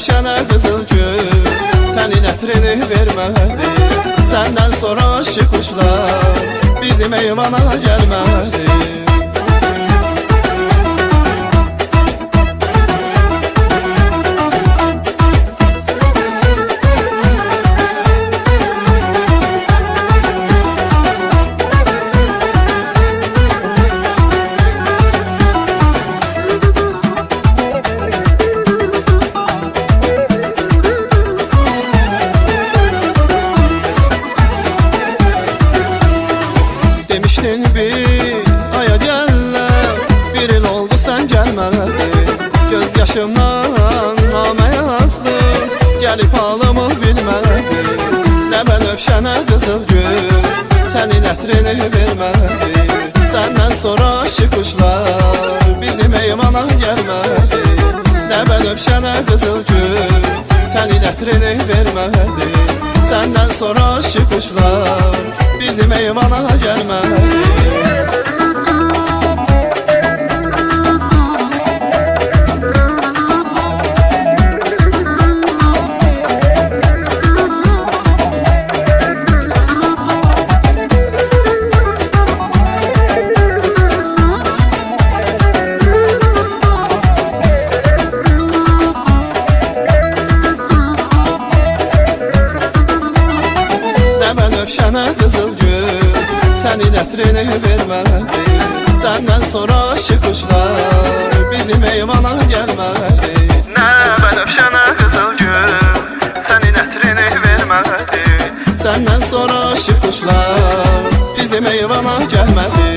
bənövşənə qızıl gül sənin ətrini vermədi. Səndən sonra aşıq quşlar bizim eyvana gəlmədi. Demiştin bir aya gələr, bir il oldu sən gəlmədin. Göz yaşımdan namə yazdım, gəlib halımı bilmədin. Nə bənövşənə qızıl gül sənin ətrini vermədi. Səndən sonra aşıq quşlar bizim eyvana gəlmədi. Nə bənövşənə qızıl gül sənin ətrini vermədi. Səndən sonra aşıq quşlar bizim eyvana gəlmədi. Bənövşənə qızıl gül sənin ətrini vermədi. Səndən sonra aşıq quşlar bizim eyvana gəlmədi. Nə bənövşənə qızıl gül sənin ətrini vermədi. Səndən sonra aşıq quşlar bizim eyvana gəlmədi.